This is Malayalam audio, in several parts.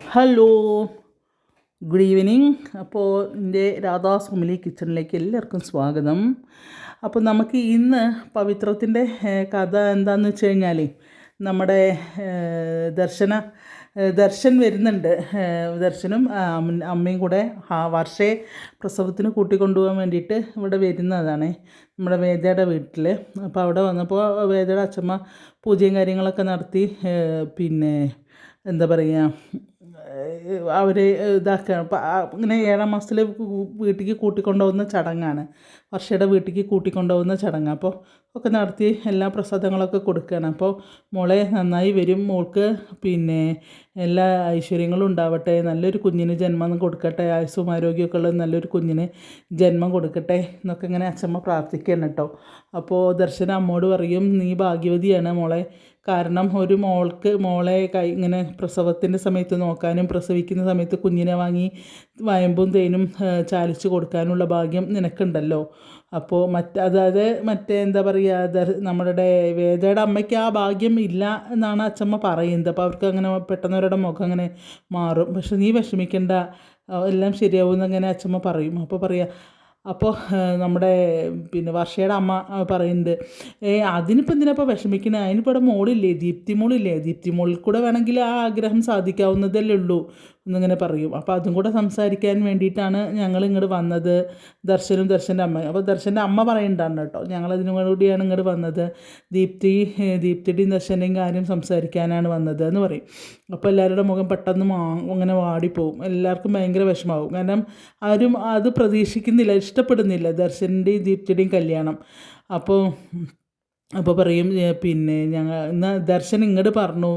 Hello, good evening. അപ്പോൾ എൻ്റെ രാധാസ് ഫാമിലി കിച്ചണിലേക്ക് എല്ലാവർക്കും സ്വാഗതം. അപ്പോൾ നമുക്ക് ഇന്ന് പവിത്രത്തിൻ്റെ കഥ എന്താണെന്ന് വെച്ച് കഴിഞ്ഞാൽ നമ്മുടെ ദർശൻ വരുന്നുണ്ട്. ദർശനും അമ്മയും കൂടെ വർഷയെ പ്രസവത്തിന് കൂട്ടിക്കൊണ്ടുപോകാൻ വേണ്ടിയിട്ട് ഇവിടെ വരുന്നതാണ് നമ്മുടെ വേദയുടെ വീട്ടിൽ. അപ്പോൾ അവിടെ വന്നപ്പോൾ വേദയുടെ അച്ഛമ്മ പൂജയും കാര്യങ്ങളൊക്കെ നടത്തി. പിന്നെ എന്താ പറയുക, അവർ ഇതാക്കുക ഇങ്ങനെ 7ാം മാസത്തിൽ വീട്ടിലേക്ക് കൂട്ടിക്കൊണ്ടുപോകുന്ന ചടങ്ങാണ്. വർഷയുടെ വീട്ടിലേക്ക് കൂട്ടിക്കൊണ്ടുപോകുന്ന ചടങ്ങ്. അപ്പോൾ ഒക്കെ നടത്തി എല്ലാ പ്രസാദങ്ങളൊക്കെ കൊടുക്കുകയാണ്. അപ്പോൾ മോളെ നന്നായി വരും, മോൾക്ക് പിന്നെ എല്ലാ ഐശ്വര്യങ്ങളും ഉണ്ടാവട്ടെ, നല്ലൊരു കുഞ്ഞിന് ജന്മം കൊടുക്കട്ടെ, ആയുസ്സും ആരോഗ്യമൊക്കെ ഉള്ള നല്ലൊരു കുഞ്ഞിന് ജന്മം കൊടുക്കട്ടെ എന്നൊക്കെ ഇങ്ങനെ അച്ഛമ്മ പ്രാർത്ഥിക്കുകയാണ് കേട്ടോ. അപ്പോൾ ദർശന അമ്മോട് പറയും, നീ ഭാഗ്യവതിയാണ് മോളെ, കാരണം ഒരു മോളെ ഇങ്ങനെ പ്രസവത്തിൻ്റെ സമയത്ത് നോക്കാനും പ്രസവിക്കുന്ന സമയത്ത് കുഞ്ഞിനെ വാങ്ങി വയമ്പും തേനും ചാലിച്ച് കൊടുക്കാനുള്ള ഭാഗ്യം നിനക്കുണ്ടല്ലോ. അപ്പോൾ അതായത് എന്താ പറയുക, നമ്മളുടെ വേദയുടെ അമ്മയ്ക്ക് ആ ഭാഗ്യം ഇല്ല എന്നാണ് അച്ഛമ്മ പറയുന്നത്. അപ്പോൾ അവർക്ക് അങ്ങനെ പെട്ടെന്നവരുടെ മുഖം അങ്ങനെ മാറും. പക്ഷെ നീ വിഷമിക്കേണ്ട, എല്ലാം ശരിയാവും എന്നങ്ങനെ അച്ഛമ്മ പറയും. അപ്പോൾ നമ്മുടെ പിന്നെ വർഷയുടെ അമ്മ പറയുന്നുണ്ട്, അതിനിപ്പോൾ എന്തിനാപ്പോൾ വിഷമിക്കണേ, അതിനിപ്പോൾ ഇവിടെ മോളില്ലേ, ദീപ്തി മോളിൽ കൂടെ വേണമെങ്കിൽ ആ ആഗ്രഹം സാധിക്കാവുന്നതല്ലേ ഉള്ളൂ എന്നിങ്ങനെ പറയും. അപ്പോൾ അതും കൂടെ സംസാരിക്കാൻ വേണ്ടിയിട്ടാണ് ഞങ്ങൾ ഇങ്ങോട്ട് വന്നത്, ദർശൻ്റെ അമ്മ. അപ്പോൾ ദർശൻ്റെ അമ്മ പറയുന്നുണ്ടാണ് കേട്ടോ, ഞങ്ങളതിനും കൂടിയാണ് ഇങ്ങോട്ട് വന്നത്, ദീപ്തിയുടെയും ദർശൻ്റെയും കാര്യം സംസാരിക്കാനാണ് വന്നത് എന്ന് പറയും. അപ്പോൾ എല്ലാവരുടെ മുഖം പെട്ടെന്ന് അങ്ങനെ വാടിപ്പോവും, എല്ലാവർക്കും ഭയങ്കര വിഷമാവും. കാരണം ആരും അത് പ്രതീക്ഷിക്കുന്നില്ല, ഇഷ്ടപ്പെടുന്നില്ല ദർശൻ്റെയും ദീപ്തിയുടെയും കല്യാണം. അപ്പോൾ പറയും, പിന്നെ എന്നാൽ ദർശൻ ഇങ്ങോട്ട് പറഞ്ഞു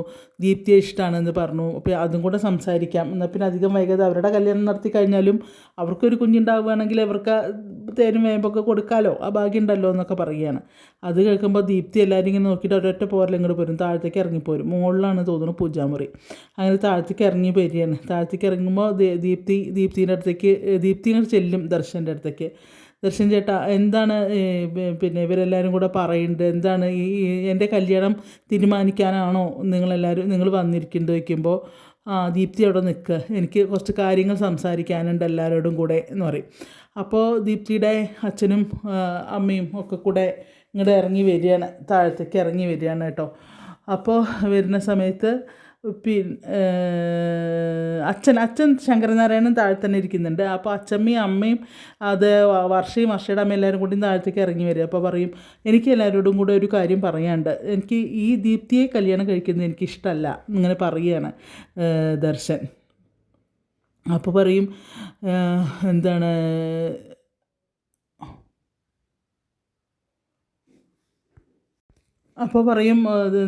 ദീപ്തിയെ ഇഷ്ടമാണെന്ന് പറഞ്ഞു, അപ്പോൾ അതും കൂടെ സംസാരിക്കാം, എന്നാൽ പിന്നെ അധികം വൈകാതെ അവരുടെ കല്യാണം നടത്തി കഴിഞ്ഞാലും അവർക്കൊരു കുഞ്ഞുണ്ടാവുകയാണെങ്കിൽ അവർക്ക് തേനും വേമ്പൊക്കെ കൊടുക്കാമല്ലോ, ആ ഭാഗ്യം ഉണ്ടല്ലോ എന്നൊക്കെ പറയുകയാണ്. അത് കേൾക്കുമ്പോൾ ദീപ്തി എല്ലാവരും ഇങ്ങനെ നോക്കിയിട്ട് ഒരൊറ്റ പോരൽ ഇങ്ങോട്ട് പോരും, താഴത്തേക്ക് ഇറങ്ങിപ്പോരും. മുകളിലാണ് തോന്നുന്നു പൂജാമുറി. അങ്ങനെ താഴത്തേക്ക് ഇറങ്ങി വരികയാണ്. താഴത്തേക്ക് ഇറങ്ങുമ്പോൾ ദീപ്തി ഇങ്ങോട്ട് ചെല്ലും ദർശൻ്റെ അടുത്തേക്ക്. ദർശൻ ചേട്ടാ, എന്താണ് പിന്നെ ഇവരെല്ലാവരും കൂടെ പറയുന്നുണ്ട്, എന്താണ് എൻ്റെ കല്യാണം തീരുമാനിക്കാനാണോ നിങ്ങൾ വന്നിരിക്കുന്നത് വയ്ക്കുമ്പോൾ, ദീപ്തി അവിടെ നിൽക്കുക, എനിക്ക് കുറച്ച് കാര്യങ്ങൾ സംസാരിക്കാനുണ്ട് എല്ലാവരോടും കൂടെ എന്ന് പറയും. അപ്പോൾ ദീപ്തിയുടെ അച്ഛനും അമ്മയും ഒക്കെ കൂടെ ഇങ്ങോട്ട് ഇറങ്ങി വരികയാണ്, താഴത്തേക്ക് ഇറങ്ങി വരികയാണ് കേട്ടോ. അപ്പോൾ വരുന്ന സമയത്ത് അച്ഛൻ ശങ്കരനാരായണൻ താഴെ തന്നെ ഇരിക്കുന്നുണ്ട്. അപ്പോൾ അച്ഛമ്മയും അമ്മയും വർഷയുടെ അമ്മ എല്ലാവരും കൂടി താഴത്തേക്ക് ഇറങ്ങി വരിക. അപ്പോൾ പറയും, എനിക്ക് എല്ലാവരോടും കൂടെ ഒരു കാര്യം പറയാനുണ്ട്, എനിക്ക് ഈ ദീപ്തിയെ കല്യാണം കഴിക്കുന്നത് എനിക്കിഷ്ടമല്ല ഇങ്ങനെ പറയുകയാണ് ദർശൻ. അപ്പോൾ പറയും, എന്താണ് അപ്പോൾ പറയും,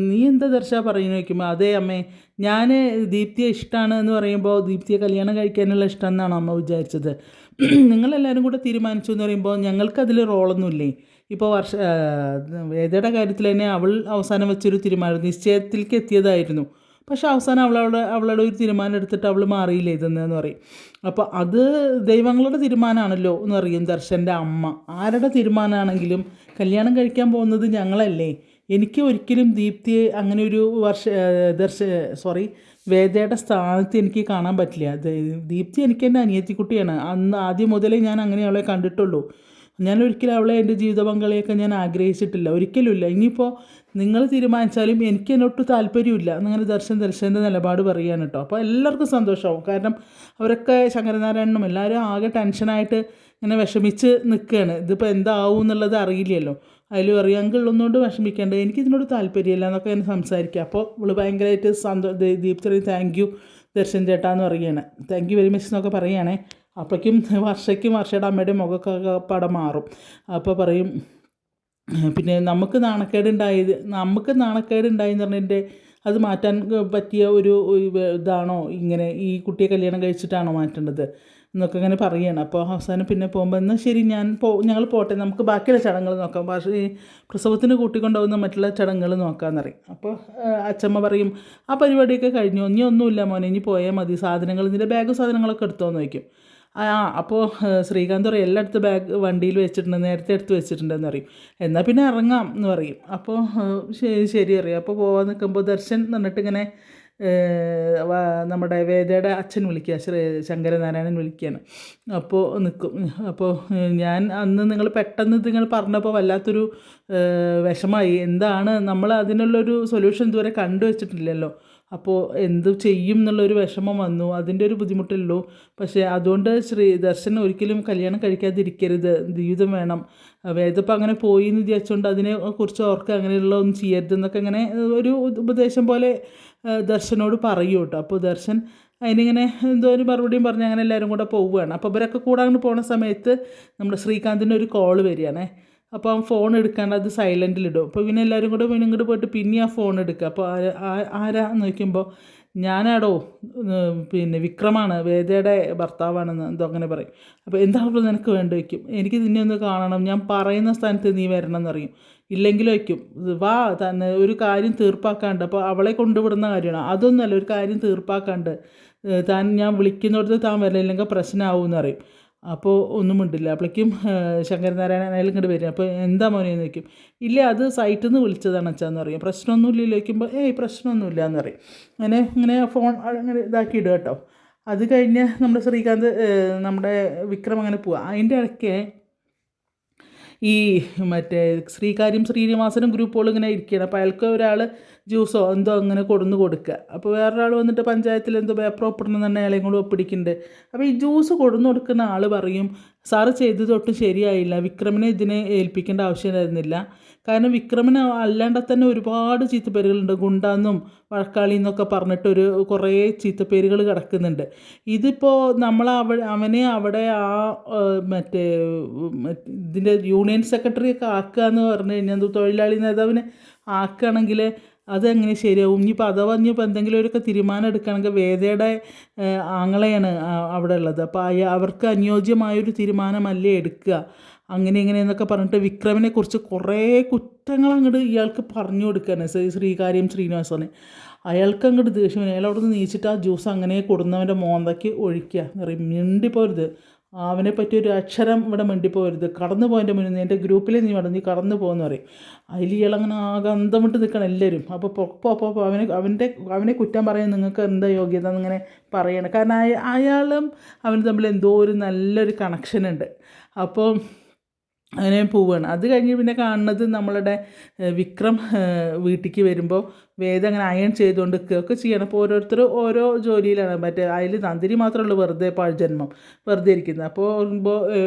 നീ എന്താ പറയുന്നു വയ്ക്കുമ്പോൾ, അതേ അമ്മേ, ഞാൻ ദീപ്തിയെ ഇഷ്ടമാണ് എന്ന് പറയുമ്പോൾ ദീപ്തിയെ കല്യാണം കഴിക്കാനുള്ള ഇഷ്ടം എന്നാണ് അമ്മ വിചാരിച്ചത്. നിങ്ങളെല്ലാവരും കൂടെ തീരുമാനിച്ചു എന്ന് പറയുമ്പോൾ ഞങ്ങൾക്കതിൽ റോളൊന്നുമില്ലേ. ഇപ്പോൾ വേദയുടെ കാര്യത്തിൽ തന്നെ അവൾ അവസാനം വെച്ചൊരു തീരുമാനം നിശ്ചയത്തിലേക്ക് എത്തിയതായിരുന്നു. പക്ഷെ അവസാനം അവളുടെ ഒരു തീരുമാനം എടുത്തിട്ട് അവൾ മാറിയില്ല ഇതെന്ന് പറയും. അപ്പോൾ അത് ദൈവങ്ങളുടെ തീരുമാനമാണല്ലോ എന്ന് പറയും ദർശൻ്റെ അമ്മ. ആരുടെ തീരുമാനമാണെങ്കിലും കല്യാണം കഴിക്കാൻ പോകുന്നത് ഞങ്ങളല്ലേ. എനിക്ക് ഒരിക്കലും ദീപ്തിയെ അങ്ങനെ ഒരു വേദയുടെ സ്ഥാനത്ത് എനിക്ക് കാണാൻ പറ്റില്ല. ദീപ്തി എനിക്ക് എൻ്റെ അനിയത്തിക്കുട്ടിയാണ്. ആദ്യം മുതലേ ഞാൻ അങ്ങനെ അവളെ കണ്ടിട്ടുള്ളൂ. ഞാൻ ഒരിക്കലും അവളെ എൻ്റെ ജീവിത പങ്കാളിയൊക്കെ ഞാൻ ആഗ്രഹിച്ചിട്ടില്ല, ഒരിക്കലുമില്ല. ഇനിയിപ്പോൾ നിങ്ങൾ തീരുമാനിച്ചാലും എനിക്ക് എന്നൊട്ടും താല്പര്യമില്ല എന്നങ്ങനെ ദർശൻ്റെ നിലപാട് പറയുകയാണ് കേട്ടോ. അപ്പോൾ എല്ലാവർക്കും സന്തോഷമാവും. കാരണം അവരൊക്കെ ശങ്കരനാരായണനും എല്ലാവരും ആകെ ടെൻഷനായിട്ട് ഇങ്ങനെ വിഷമിച്ച് നിൽക്കുകയാണ്. ഇതിപ്പോൾ എന്താവും എന്നുള്ളത് അറിയില്ലല്ലോ. അതിൽ പറയും, അങ്കിളൊന്നുകൊണ്ട് വിഷമിക്കേണ്ടത്, എനിക്കിതിനോട് താല്പര്യമില്ല എന്നൊക്കെ ഞാൻ സംസാരിക്കുക. അപ്പോൾ ഇവൾ ഭയങ്കരമായിട്ട് ദീപ്തി താങ്ക് യു ദർശൻ ചേട്ടാ എന്ന് പറയുകയാണ്. താങ്ക് യു വെരി മച്ച് എന്നൊക്കെ പറയുകയാണേ. അപ്പോഴേക്കും വർഷയുടെ അമ്മയുടെ മുഖമൊക്കെ പടം മാറും. അപ്പോൾ പറയും, പിന്നെ നമുക്ക് നാണക്കേടുണ്ടായെന്ന് പറഞ്ഞതിൻ്റെ അത് മാറ്റാൻ പറ്റിയ ഒരു ഇതാണോ ഇങ്ങനെ ഈ കുട്ടിയെ കല്യാണം കഴിച്ചിട്ടാണോ മാറ്റേണ്ടത് എന്നൊക്കെ ഇങ്ങനെ പറയുകയാണ്. അപ്പോൾ അവസാനം പിന്നെ പോകുമ്പോൾ എന്നാൽ ശരി ഞങ്ങൾ പോട്ടെ, നമുക്ക് ബാക്കിയുള്ള ചടങ്ങുകൾ നോക്കാം, പക്ഷേ ഈ പ്രസവത്തിന് കൂട്ടിക്കൊണ്ടുപോകുന്ന മറ്റുള്ള ചടങ്ങുകൾ നോക്കാമെന്ന് പറയും. അപ്പോൾ അച്ഛമ്മ പറയും, ആ പരിപാടിയൊക്കെ കഴിഞ്ഞു, ഇനി ഒന്നുമില്ല മോനെ, ഇനി പോയാൽ മതി, ഇതിൻ്റെ ബാഗ് സാധനങ്ങളൊക്കെ എടുത്തോന്ന് വയ്ക്കും. അപ്പോൾ ശ്രീകാന്ത് പറയും, എല്ലായിടത്തും ബാഗ് വണ്ടിയിൽ വെച്ചിട്ടുണ്ട്, നേരത്തെ എടുത്ത് വെച്ചിട്ടുണ്ടെന്ന് പറയും. എന്നാൽ പിന്നെ ഇറങ്ങാം എന്ന് പറയും. അപ്പോൾ ശരി അറിയാം. അപ്പോൾ പോകാൻ നിൽക്കുമ്പോൾ ദർശൻ എന്നിട്ട് ഇങ്ങനെ നമ്മുടെ വേദയുടെ അച്ഛൻ വിളിക്കുക, ശങ്കരനാരായണൻ വിളിക്കുകയാണ്. അപ്പോൾ നിൽക്കും. അപ്പോൾ ഞാൻ അന്ന് നിങ്ങൾ പെട്ടെന്ന് നിങ്ങൾ പറഞ്ഞപ്പോൾ വല്ലാത്തൊരു വിഷമമായി. എന്താണ് നമ്മൾ അതിനുള്ളൊരു സൊല്യൂഷൻ ഇതുവരെ കണ്ടുവച്ചിട്ടില്ലല്ലോ. അപ്പോൾ എന്ത് ചെയ്യും എന്നുള്ളൊരു വിഷമം വന്നു. അതിൻ്റെ ഒരു ബുദ്ധിമുട്ടുള്ളൂ. പക്ഷേ അതുകൊണ്ട് ദർശൻ ഒരിക്കലും കല്യാണം കഴിക്കാതിരിക്കരുത്, ജീവിതം വേണം. വേദപ്പം അങ്ങനെ പോയി എന്ന് വിചാരിച്ചുകൊണ്ട് അതിനെ കുറിച്ച് ഓർക്കുക, അങ്ങനെയുള്ള ഒന്നും ചെയ്യരുതെന്നൊക്കെ അങ്ങനെ ഒരു ഉപദേശം പോലെ ദർശനോട് പറയൂ കേട്ടോ. അപ്പോൾ ദർശൻ അതിനിങ്ങനെ എന്തോ ഒരു മറുപടിയും പറഞ്ഞ് അങ്ങനെ എല്ലാവരും കൂടെ പോവുകയാണ്. അപ്പോൾ ഇവരൊക്കെ കൂടെ അങ്ങോട്ട് പോണ സമയത്ത് നമ്മുടെ ശ്രീകാന്തിൻ്റെ ഒരു കോള് വരികയാണേ. അപ്പോൾ അവൻ ഫോൺ എടുക്കാണ്ട് അത് സൈലൻറ്റിലിടും. അപ്പോൾ പിന്നെ എല്ലാവരും കൂടെ പിന്നെ ഇങ്ങോട്ട് പോയിട്ട് പിന്നെ ആ ഫോൺ എടുക്കുക. അപ്പോൾ ആരാ നോക്കുമ്പോൾ ഞാനാടോ പിന്നെ വിക്രമാണ്, വേദയുടെ ഭർത്താവാണെന്ന് എന്തോ അങ്ങനെ പറയും. അപ്പോൾ എന്താണല്ലോ നിനക്ക് വേണ്ട വയ്ക്കും, എനിക്ക് നിന്നെ ഒന്ന് കാണണം, ഞാൻ പറയുന്ന സ്ഥാനത്ത് നീ വരണം എന്നറിയും. ഇല്ലെങ്കിൽ വയ്ക്കും, വാ തന്നെ ഒരു കാര്യം തീർപ്പാക്കാണ്ട്. അപ്പോൾ അവളെ കൊണ്ടുവിടുന്ന കാര്യമാണ്, അതൊന്നുമല്ല, ഒരു കാര്യം തീർപ്പാക്കാണ്ട് താൻ ഞാൻ വിളിക്കുന്നിടത്ത് താൻ വരില്ല, ഇല്ലെങ്കിൽ പ്രശ്നമാവും എന്നറിയും. അപ്പോൾ ഒന്നും മിണ്ടില്ല. അപ്പോഴേക്കും ശങ്കരനാരായണൻ അയാൾ ഇങ്ങോട്ട് വരും. അപ്പോൾ എന്താ മോനെ എന്ന് ചോദിക്കും. ഇല്ല, അത് സൈറ്റിൽ നിന്ന് വിളിച്ചതാണ് അച്ഛാന്ന് പറയും. പ്രശ്നമൊന്നുമില്ലല്ലോ ചോദിക്കുമ്പോൾ പ്രശ്നമൊന്നുമില്ല എന്ന് പറയും. ഇങ്ങനെ ഫോൺ അങ്ങനെ ഇതാക്കി ഇടുക കേട്ടോ. അത് കഴിഞ്ഞ് നമ്മുടെ ശ്രീകാന്ത് നമ്മുടെ വിക്രം അങ്ങനെ പോവുക. അതിൻ്റെ ഇടയ്ക്ക് ഈ മറ്റേ ശ്രീനിവാസനും ഗ്രൂപ്പുകളും ഇങ്ങനെ ഇരിക്കുകയാണ്. അപ്പോൾ അയാൾക്ക് ഒരാൾ ജ്യൂസോ എന്തോ അങ്ങനെ കൊടുക്കുക. അപ്പോൾ വേറൊരാൾ വന്നിട്ട് പഞ്ചായത്തിൽ എന്തോ പേപ്പർ ഒപ്പിടണമെന്ന് അയാളെയും കൂടെ ഒപ്പിടിക്കുന്നുണ്ട്. അപ്പോൾ ഈ ജ്യൂസ് കൊടുക്കുന്ന ആൾ പറയും, സാറ് ചെയ്തത് ഒട്ടും ശരിയായില്ല, വിക്രമിനെ ഇതിനെ ഏൽപ്പിക്കേണ്ട ആവശ്യമായിരുന്നില്ല. കാരണം വിക്രമിന് അല്ലാണ്ട് തന്നെ ഒരുപാട് ചീത്തപ്പേരുകളുണ്ട്, ഗുണ്ടാന്നും വഴക്കാളി എന്നൊക്കെ പറഞ്ഞിട്ട് കുറേ ചീത്തപ്പേരുകൾ കിടക്കുന്നുണ്ട്. ഇതിപ്പോൾ നമ്മൾ അവനെ അവിടെ മറ്റേ ഇതിൻ്റെ യൂണിയൻ സെക്രട്ടറിയൊക്കെ ആക്കുക എന്ന് പറഞ്ഞു കഴിഞ്ഞാൽ, തൊഴിലാളി നേതാവിനെ ആക്കുകയാണെങ്കിൽ അതെങ്ങനെ ശരിയാവും? ഇനിയിപ്പോൾ അഥവാ ഇനിയിപ്പോൾ എന്തെങ്കിലും ഒരു തീരുമാനം എടുക്കുകയാണെങ്കിൽ വേദയുടെ ആങ്ങളെയാണ് അവിടെ ഉള്ളത്. അപ്പോൾ അവർക്ക് അനുയോജ്യമായൊരു തീരുമാനമല്ലേ എടുക്കുക. അങ്ങനെ ഇങ്ങനെയെന്നൊക്കെ പറഞ്ഞിട്ട് വിക്രമിനെ കുറിച്ച് കുറേ കുറ്റങ്ങൾ അങ്ങോട്ട് ഇയാൾക്ക് പറഞ്ഞു കൊടുക്കുകയാണ് ശ്രീനിവാസനെ. അയാൾക്ക് അങ്ങോട്ട് ദേഷ്യം, അയാൾ അവിടെ നിന്ന് നീച്ചിട്ട് ആ ജ്യൂസ് അങ്ങനെ കൊടുന്നവൻ്റെ മോന്തയ്ക്ക് ഒഴിക്കുക എന്ന് പറയും. മിണ്ടിപ്പോരുത്, അവനെ പറ്റി ഒരു അക്ഷരം ഇവിടെ മിണ്ടിപ്പോരുത്, കടന്നു പോയതിൻ്റെ മുന്നിൽ എൻ്റെ ഗ്രൂപ്പിൽ നീ കടന്നു പോകുമെന്ന് പറയും. അതിൽ ഇയാളങ്ങനെ ആകെ അന്തമിട്ട് നിൽക്കണം എല്ലാവരും. അപ്പോൾ അവനെ കുറ്റം പറയാൻ നിങ്ങൾക്ക് എന്താ യോഗ്യത എന്നിങ്ങനെ പറയണം. കാരണം അയാളും അവന് തമ്മിൽ എന്തോ ഒരു നല്ലൊരു കണക്ഷനുണ്ട്. അപ്പോൾ അങ്ങനെ പോവുകയാണ്. അത് കഴിഞ്ഞ് പിന്നെ കാണുന്നത് നമ്മളുടെ വിക്രം വീട്ടിലേക്ക് വരുമ്പോൾ വേദ അങ്ങനെ അയൺ ചെയ്തുകൊണ്ട് ഒക്കെ ചെയ്യണം. അപ്പോൾ ഓരോരുത്തർ ഓരോ ജോലിയിലാണ്. മറ്റേ അതിൽ നന്ദിനി മാത്രമേ ഉള്ളൂ വെറുതെ പാഴ്ജന്മം വെറുതെ ഇരിക്കുന്നത്. അപ്പോൾ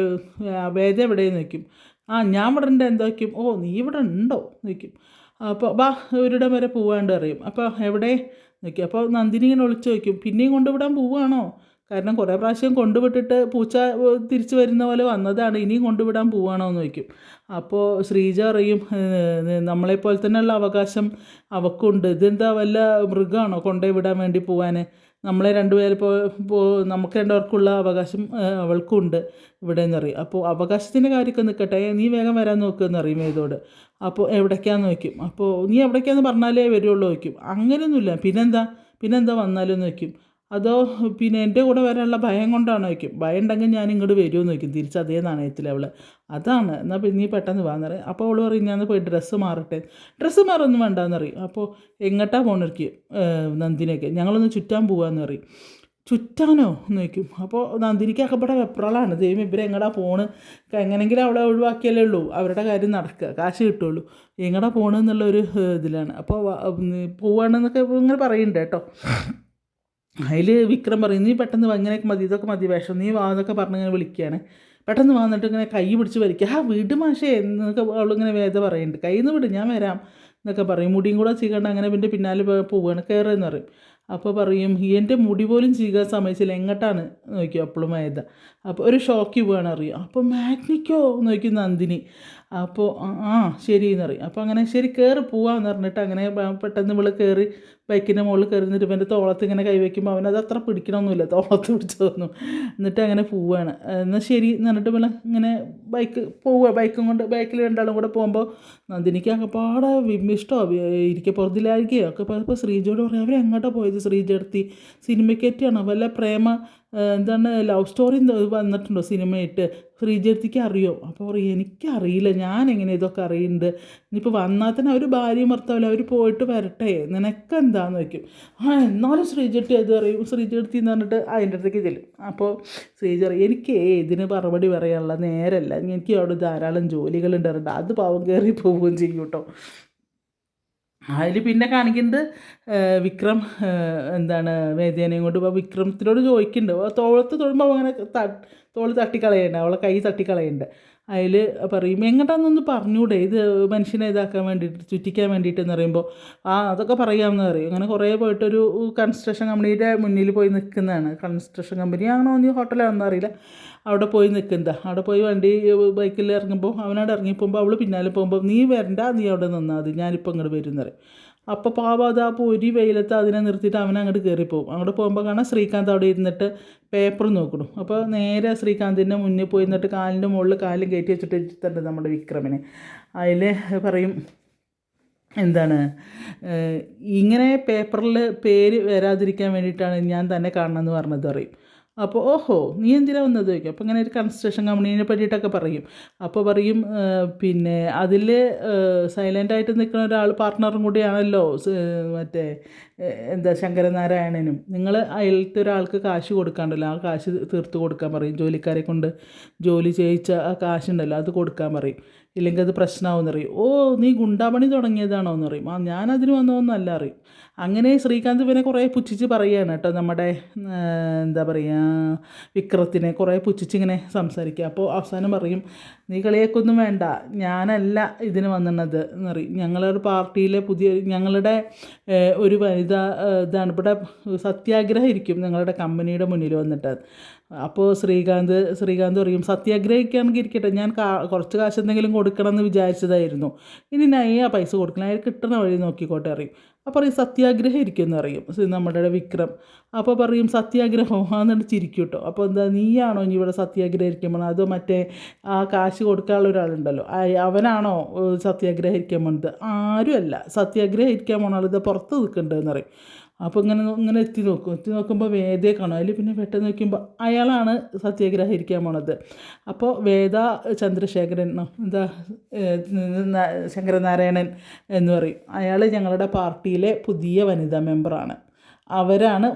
വേദ എവിടെയെന്ന് നോക്കും. ഞാൻ ഇവിടെ ഉണ്ട് എന്താ വയ്ക്കും. നീ ഇവിടെ ഉണ്ടോ നോക്കും. അപ്പോൾ വാ ഒരിടം വരെ പോവാണ്ട് അറിയും. അപ്പോൾ എവിടെ നോക്കി. അപ്പോൾ നന്ദിനി ഇങ്ങനെ വിളിച്ച് വയ്ക്കും, പിന്നെയും കൊണ്ടുവിടാൻ പോവുകയാണോ? കാരണം കുറേ പ്രാവശ്യം കൊണ്ടുവിട്ടിട്ട് പൂച്ച തിരിച്ചു വരുന്ന പോലെ വന്നതാണ്, ഇനിയും കൊണ്ടുവിടാൻ പോവുകയാണോ എന്ന് ചോദിക്കും. അപ്പോൾ ശ്രീജ അറിയും, നമ്മളെപ്പോലെ തന്നെയുള്ള അവകാശം അവൾക്കുണ്ട്, ഇതെന്താ വല്ല മൃഗമാണോ കൊണ്ടുപോയി വിടാൻ വേണ്ടി പോകാൻ? നമ്മളെ രണ്ടുപേരെ നമുക്ക് രണ്ടുപേർക്കുള്ള അവകാശം അവൾക്കുണ്ട് ഇവിടെ എന്നറിയും. അപ്പോൾ അവകാശത്തിൻ്റെ കാര്യമൊക്കെ നിൽക്കട്ടെ, നീ വേഗം വരാൻ നോക്കുമെന്ന് അറിയും വേദോട്. അപ്പോൾ എവിടേക്കാന്ന് ചോദിക്കും. അപ്പോൾ നീ എവിടേക്കാന്ന് പറഞ്ഞാലേ വരുള്ളൂ ചോദിക്കും. അങ്ങനെയൊന്നുമില്ല, പിന്നെന്താ വന്നാലും ചോദിക്കും. അതോ പിന്നെ എൻ്റെ കൂടെ വരാനുള്ള ഭയം കൊണ്ടാണോ ചോദിക്കും. ഭയം ഉണ്ടെങ്കിൽ ഞാൻ ഇങ്ങോട്ട് വരുമെന്ന് ചോദിക്കും. തിരിച്ച് അതേ നാണയത്തിൽ അവൾ അതാണ്. എന്നാൽ പിന്നെ നീ പെട്ടെന്ന് വാന്നറിയും. അപ്പോൾ അവൾ പറയും ഞാൻ പോയി ഡ്രസ്സ് മാറട്ടെ. ഡ്രസ്സ് മാറൊന്നും വേണ്ടാന്നറിയും. അപ്പോൾ എങ്ങോട്ടാ പോണിരിക്കും നന്ദിനിയൊക്കെ, ഞങ്ങളൊന്ന് ചുറ്റാൻ പോകാമെന്ന് പറയും. ചുറ്റാനോ എന്ന് ചോദിക്കും. അപ്പോൾ നന്ദിനിക്ക് അക്കപ്പെട്ട വെപ്രാളാണ്. ദൈവം ഇവരെങ്ങടാ പോണ്, എങ്ങനെയെങ്കിലും അവളെ ഒഴിവാക്കിയാലേ ഉള്ളൂ അവരുടെ കാര്യം നടക്കുക, കാശ് കിട്ടുള്ളൂ, എങ്ങടാ പോണെന്നുള്ളൊരു ഇതിലാണ്. അപ്പോൾ പോവാണെന്നൊക്കെ ഇങ്ങനെ പറയുന്നുണ്ട് കേട്ടോ. അതിൽ വിക്രം പറയും, നീ പെട്ടെന്ന് ഇങ്ങനെയൊക്കെ മതി, ഇതൊക്കെ മതി വേഷം, നീ വാ എന്നൊക്കെ പറഞ്ഞിങ്ങനെ വിളിക്കുകയാണ്. പെട്ടെന്ന് വന്നിട്ട് ഇങ്ങനെ കൈ പിടിച്ച് വലിക്കുക. വിട് മാഷേ എന്നൊക്കെ അവളിങ്ങനെ വേദ പറയുന്നുണ്ട്. കയ്യിൽ നിന്ന് വിട്, ഞാൻ വരാം എന്നൊക്കെ പറയും. മുടിയും കൂടെ ചീകണ്ട അങ്ങനെ പിന്നാലെ പോവുകയാണ്, കയറുമെന്ന് പറയും. അപ്പോൾ പറയും എൻ്റെ മുടി പോലും ചീകാൻ സമ്മതിച്ചില്ല, എങ്ങോട്ടാണ് നോക്കിയോ അപ്പോഴും വേദ. അപ്പോൾ ഒരു ഷോക്ക് പോവാണ് അറിയും. അപ്പോൾ മാഗ്നിക്കോ നോക്കി നന്ദിനി. അപ്പോൾ ശരി എന്നറിയും. അപ്പോൾ അങ്ങനെ ശരി കയറി പോവാന്ന് പറഞ്ഞിട്ട് അങ്ങനെ പെട്ടെന്ന് ഇവൾ കയറി ബൈക്കിൻ്റെ മുകളിൽ കയറി നിന്നിട്ട് ഇവൻ്റെ തോളത്ത് ഇങ്ങനെ കൈവയ്ക്കുമ്പോൾ അവനത് അത്ര പിടിക്കണമൊന്നുമില്ല, തോളത്ത് പിടിച്ചതൊന്നും. എന്നിട്ട് അങ്ങനെ പോവുകയാണ്. എന്നാൽ ശരി എന്ന് പറഞ്ഞിട്ട് ഇവൾ ഇങ്ങനെ ബൈക്കും കൊണ്ട് ബൈക്കിൽ രണ്ടാളും കൂടെ പോകുമ്പോൾ നന്ദിനിക്ക് അകപ്പാടെ വിമ്മിഷ്ടമോ ഇരിക്കുക പുറത്തിലായിരിക്കുകയോ ഒക്കെ. ഇപ്പോൾ ശ്രീജയോട് പറയും, അവരെങ്ങോട്ടാണ് പോയത് ശ്രീജയെടുത്തി, സിനിമയ്ക്കേറ്റാണോ വല്ല പ്രേമ എന്താണ് ലവ് സ്റ്റോറി വന്നിട്ടുണ്ടോ സിനിമയിട്ട്, ശ്രീജേത്തിക്ക് അറിയോ? അപ്പോൾ പറയും എനിക്കറിയില്ല, ഞാനെങ്ങനെ ഇതൊക്കെ അറിയുന്നുണ്ട്, ഇനിയിപ്പോൾ വന്നാൽ തന്നെ അവർ ഭാര്യയും ഭർത്താവില്ല, അവർ പോയിട്ട് വരട്ടെ, നിനക്കെന്താന്ന് വയ്ക്കും. എന്നാലും ശ്രീജേത്തി അത് അറിയും, ശ്രീജേത്തി എന്ന് പറഞ്ഞിട്ട് അതിൻ്റെ അടുത്തേക്ക് ചെല്ലും. അപ്പോൾ ശ്രീജ പറയും എനിക്ക് ഇതിന് മറുപടി പറയാനുള്ള നേരമല്ല, എനിക്ക് അവിടെ ധാരാളം ജോലികളുണ്ട് പറഞ്ഞിട്ട് അത് പാവം കയറി പോവുകയും ചെയ്യും കേട്ടോ. അതിൽ പിന്നെ കാണിക്കുന്നത് വിക്രം എന്താണ് വേദേനയും കൊണ്ട് ഇപ്പോൾ വിക്രമത്തിനോട് ചോദിക്കുന്നുണ്ട്, തോളത്ത് തൊടുമ്പോൾ അങ്ങനെ തോൾ തട്ടിക്കളയുന്നുണ്ട്, അവളെ കൈ തട്ടിക്കളയുന്നുണ്ട്. അതിൽ പറയും എങ്ങോട്ടാന്നൊന്ന് പറഞ്ഞൂടെ, ഇത് മനുഷ്യനെ ഇതാക്കാൻ വേണ്ടിയിട്ട് ചുറ്റിക്കാൻ വേണ്ടിയിട്ടെന്ന് പറയുമ്പോൾ അതൊക്കെ പറയാമെന്ന് പറയും. അങ്ങനെ കുറേ പോയിട്ടൊരു കൺസ്ട്രക്ഷൻ കമ്പനിയുടെ മുന്നിൽ പോയി നിൽക്കുന്നതാണ്. കൺസ്ട്രക്ഷൻ കമ്പനി ആണോ ഇനി ഹോട്ടലാണെന്ന് അറിയില്ല. അവിടെ പോയി നിൽക്കുന്നതാണ്. അവിടെ പോയി വണ്ടി ബൈക്കിൽ ഇറങ്ങുമ്പോൾ അവനോട് ഇറങ്ങിപ്പോകുമ്പോൾ അവൾ പിന്നാലെ പോകുമ്പോൾ നീ വരണ്ട, നീ അവിടെ നിന്നാൽ മതി, ഞാനിപ്പോൾ ഇങ്ങോട്ട് വരും എന്ന് പറയും. അപ്പോൾ പാവം അത് ആ പൊരി വെയിലത്ത് അതിനെ നിർത്തിയിട്ട് അവൻ അങ്ങോട്ട് കയറിപ്പോവും. അങ്ങോട്ട് പോകുമ്പോൾ കാണാൻ ശ്രീകാന്ത് അവിടെ ഇരുന്നിട്ട് പേപ്പർ നോക്കണം. അപ്പോൾ നേരെ ശ്രീകാന്തിൻ്റെ മുന്നിൽ പോയി നിന്നിട്ട് കാലിൻ്റെ മുകളിൽ കാലും കയറ്റി വെച്ചിട്ട് ഇരുത്തുന്നുണ്ട് നമ്മുടെ വിക്രമിനെ. അതിൽ പറയും എന്താണ് ഇങ്ങനെ പേപ്പറിൽ പേര് വരാതിരിക്കാൻ വേണ്ടിയിട്ടാണ് ഞാൻ തന്നെ കാണണമെന്ന് പറഞ്ഞത് പറയും. അപ്പോൾ ഓഹോ നീ എന്തിനാണ് വന്നത് ചോദിക്കും. അപ്പോൾ ഇങ്ങനെ ഒരു കൺസ്ട്രക്ഷൻ കമ്പനീനെ പറ്റിയിട്ടൊക്കെ പറയും. അപ്പോൾ പറയും പിന്നെ അതിൽ സൈലൻ്റായിട്ട് നിൽക്കുന്ന ഒരാൾ പാർട്ട്ണറും കൂടിയാണല്ലോ മറ്റേ എന്താ ശങ്കരനാരായണനും. നിങ്ങൾ അതിലത്തെ ഒരാൾക്ക് കാശ് കൊടുക്കാണ്ടല്ലോ, ആ കാശ് തീർത്ത് കൊടുക്കാൻ പറയും. ജോലിക്കാരെ കൊണ്ട് ജോലി ചെയ്യിച്ച ആ കാശുണ്ടല്ലോ അത് കൊടുക്കാൻ പറയും, ഇല്ലെങ്കിൽ അത് പ്രശ്നമാവുമെന്ന് പറയും. ഓ നീ ഗുണ്ടാപണി തുടങ്ങിയതാണോ എന്ന് പറയും. ഞാനതിന് വന്നതൊന്നല്ല അറിയും. അങ്ങനെ ശ്രീകാന്ത് പിന്നെ കുറേ പുച്ഛിച്ച് പറയുകയാണ് കേട്ടോ നമ്മുടെ എന്താ പറയുക വിക്രത്തിനെ കുറേ പുച്ഛിച്ചിങ്ങനെ സംസാരിക്കുക. അപ്പോൾ അവസാനം പറയും നീ കളിയാക്കൊന്നും വേണ്ട, ഞാനല്ല ഇതിന് വന്നിരുന്നത് എന്ന് പറയും. ഞങ്ങളൊരു പാർട്ടിയിലെ പുതിയ ഞങ്ങളുടെ ഒരു വനിത ഇതാണ് ഇവിടെ സത്യാഗ്രഹം ഇരിക്കും ഞങ്ങളുടെ കമ്പനിയുടെ മുന്നിൽ വന്നിട്ട്. അപ്പോൾ ശ്രീകാന്ത് പറയും സത്യാഗ്രഹിക്കുകയാണെങ്കിൽ ഇരിക്കട്ടെ, ഞാൻ കുറച്ച് കാശ് എന്തെങ്കിലും കൊടുക്കണം എന്ന് വിചാരിച്ചതായിരുന്നു, ഇനി ഞാൻ ആ പൈസ കൊടുക്കണം, അയാൾ കിട്ടുന്ന വഴി നോക്കിക്കോട്ടെ അറിയും. അപ്പോൾ പറയും സത്യാഗ്രഹം ഇരിക്കുമെന്ന് അറിയും നമ്മുടെ വിക്രം. അപ്പോൾ പറയും സത്യാഗ്രഹം എന്നിട്ട് ചിരിക്കും കേട്ടോ. അപ്പോൾ എന്താ നീയാണോ ഇനി ഇവിടെ സത്യാഗ്രഹം ഇരിക്കാൻ പോകണം, അതോ മറ്റേ ആ കാശ് കൊടുക്കാനുള്ള ഒരാളുണ്ടല്ലോ അവനാണോ സത്യാഗ്രഹം ഇരിക്കാൻ പോകുന്നത്? ആരുമല്ല, സത്യാഗ്രഹം ഇരിക്കാൻ പോകണ ആൾ ഇത് പുറത്ത് നിൽക്കുന്നുണ്ടെന്ന് പറയും. അപ്പോൾ ഇങ്ങനെ എത്തി നോക്കുമ്പോൾ വേദയെ കാണും. അതിൽ പിന്നെ പെട്ടെന്ന് നോക്കുമ്പോൾ അയാളാണ് സത്യാഗ്രഹം ഇരിക്കാൻ പോണത്. അപ്പോൾ വേദ ചന്ദ്രശേഖരൻ എന്താ ശങ്കരനാരായണൻ എന്ന് പറയും. അയാൾ ഞങ്ങളുടെ പാർട്ടിയിലെ പുതിയ വനിതാ മെമ്പറാണ്, അവരാണ്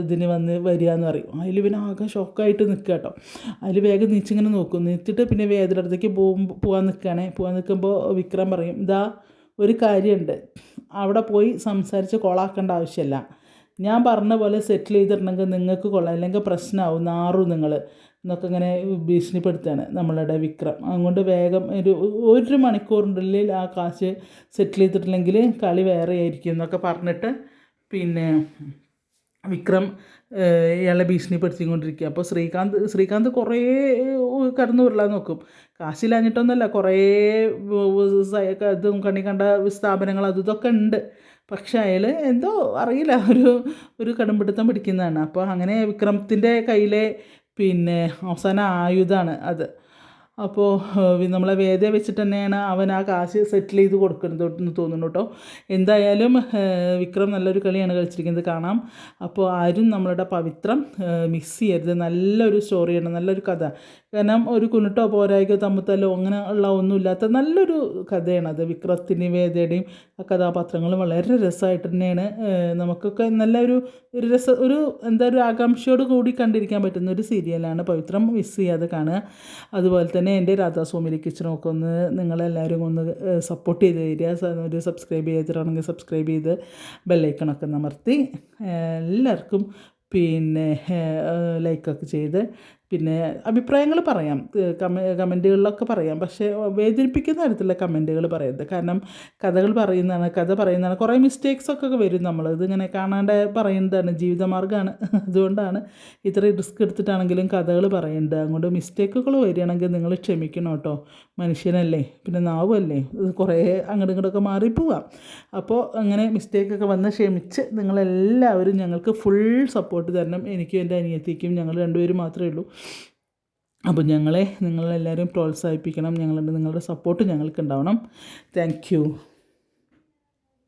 ഇതിന് വരിക എന്ന് പറയും. അതിൽ പിന്നെ ആകെ ഷോക്കായിട്ട് നിൽക്കുക കേട്ടോ. അതിൽ വേഗം നീച്ചിങ്ങനെ നോക്കും. നിന്നിട്ട് പിന്നെ വേദയുടെ അടുത്തേക്ക് പോകാൻ നിൽക്കുമ്പോൾ വിക്രം പറയും ഇതാ ഒരു കാര്യമുണ്ട്, അവിടെ പോയി സംസാരിച്ച് കൊളാക്കേണ്ട ആവശ്യമില്ല, ഞാൻ പറഞ്ഞ പോലെ സെറ്റിൽ ചെയ്തിട്ടുണ്ടെങ്കിൽ നിങ്ങൾക്ക് കൊള്ളാം, അല്ലെങ്കിൽ പ്രശ്നമാവും, നാറും നിങ്ങൾ എന്നൊക്കെ ഇങ്ങനെ ഭീഷണിപ്പെടുത്തുകയാണ് നമ്മളുടെ വിക്രം. അതുകൊണ്ട് വേഗം ഒരു മണിക്കൂറിനുള്ളിൽ ആ കാശ് സെറ്റിൽ ചെയ്തിട്ടില്ലെങ്കിൽ കളി വേറെ ആയിരിക്കും എന്നൊക്കെ പറഞ്ഞിട്ട് പിന്നെ വിക്രം ഇയാളെ ഭീഷണിപ്പെടുത്തിക്കൊണ്ടിരിക്കുക. അപ്പോൾ ശ്രീകാന്ത് കുറേ കടന്നു വരില്ലാന്ന് നോക്കും. കാശില്ലാഞ്ഞിട്ടൊന്നുമല്ല, കുറേ ഇതും കണ്ണി കണ്ട സ്ഥാപനങ്ങൾ ഇതൊക്കെ ഉണ്ട്. പക്ഷേ അയാൾ എന്തോ അറിയില്ല, ഒരു കടുംപിടുത്തം പിടിക്കുന്നതാണ്. അപ്പോൾ അങ്ങനെ വിക്രമത്തിൻ്റെ കയ്യിലെ പിന്നെ അവസാന ആയുധമാണ് അത്. അപ്പോൾ നമ്മളെ വേദയെ വെച്ചിട്ട് തന്നെയാണ് അവൻ ആ കാശ് സെറ്റിൽ ചെയ്ത് കൊടുക്കുന്നത് തോന്നുന്നു കേട്ടോ. എന്തായാലും വിക്രം നല്ലൊരു കളിയാണ് കളിച്ചിരിക്കുന്നത്, കാണാം. അപ്പോൾ ആരും നമ്മളുടെ പവിത്രം മിസ് ചെയ്യരുത്. നല്ലൊരു സ്റ്റോറിയാണ്, നല്ലൊരു കഥ. കാരണം ഒരു കുനിട്ടോ പോരായ്ക്കോ തമ്മിത്തല്ലോ അങ്ങനെ ഉള്ള ഒന്നുമില്ലാത്ത നല്ലൊരു കഥയാണത്. വിക്രത്തിൻ്റെയും വേദയുടെയും ആ കഥാപാത്രങ്ങളും വളരെ രസമായിട്ട് തന്നെയാണ് നമുക്കൊക്കെ നല്ലൊരു ഒരു ആകാംക്ഷയോട് കൂടി കണ്ടിരിക്കാൻ പറ്റുന്ന ഒരു സീരിയലാണ് പവിത്രം. മിസ് ചെയ്യാതെ കാണുക. അതുപോലെ തന്നെ എൻ്റെ രാധാസ്വാമി കിച്ചണൊക്കെ ഒന്ന് നിങ്ങളെല്ലാവരും ഒന്ന് സപ്പോർട്ട് ചെയ്ത് തരിക. ഒരു സബ്സ്ക്രൈബ് ചെയ്തിട്ടാണെങ്കിൽ സബ്സ്ക്രൈബ് ചെയ്ത് ബെല്ലൈക്കണൊക്കെ അമർത്തി എല്ലാവർക്കും പിന്നെ ലൈക്കൊക്കെ ചെയ്ത് പിന്നെ അഭിപ്രായങ്ങൾ പറയാം, കമൻറ്റുകളിലൊക്കെ പറയാം. പക്ഷേ വേദനിപ്പിക്കുന്ന തരത്തിലുള്ള കമൻറ്റുകൾ പറയരുത്. കാരണം കഥ പറയുന്നതാണ്. കുറേ മിസ്റ്റേക്സൊക്കെ വരും. ഇതിങ്ങനെ കാണാണ്ട് പറയുന്നതാണ്, ജീവിതമാർഗ്ഗമാണ്. അതുകൊണ്ടാണ് ഇത്രയും റിസ്ക് എടുത്തിട്ടാണെങ്കിലും കഥകൾ പറയുന്നത്. അതുകൊണ്ട് മിസ്റ്റേക്കുകൾ വരികയാണെങ്കിൽ നിങ്ങൾ ക്ഷമിക്കണം കേട്ടോ, മനുഷ്യനല്ലേ, പിന്നെ നാവുമല്ലേ, കുറേ അങ്ങോട്ടും ഇങ്ങോട്ടൊക്കെ മാറിപ്പോവാം. അപ്പോൾ അങ്ങനെ മിസ്റ്റേക്കൊക്കെ വന്ന് ക്ഷമിച്ച് നിങ്ങളെല്ലാവരും ഞങ്ങൾക്ക് ഫുൾ സപ്പോർട്ട് തരണം. എനിക്കും എൻ്റെ അനിയത്തിക്കും, ഞങ്ങൾ രണ്ടുപേരും മാത്രമേ ഉള്ളൂ. അപ്പോൾ നിങ്ങളെല്ലാവരും പ്രോത്സാഹിപ്പിക്കണം. നിങ്ങളുടെ സപ്പോർട്ട് ഞങ്ങൾക്ക് ഉണ്ടാവണം. Thank you.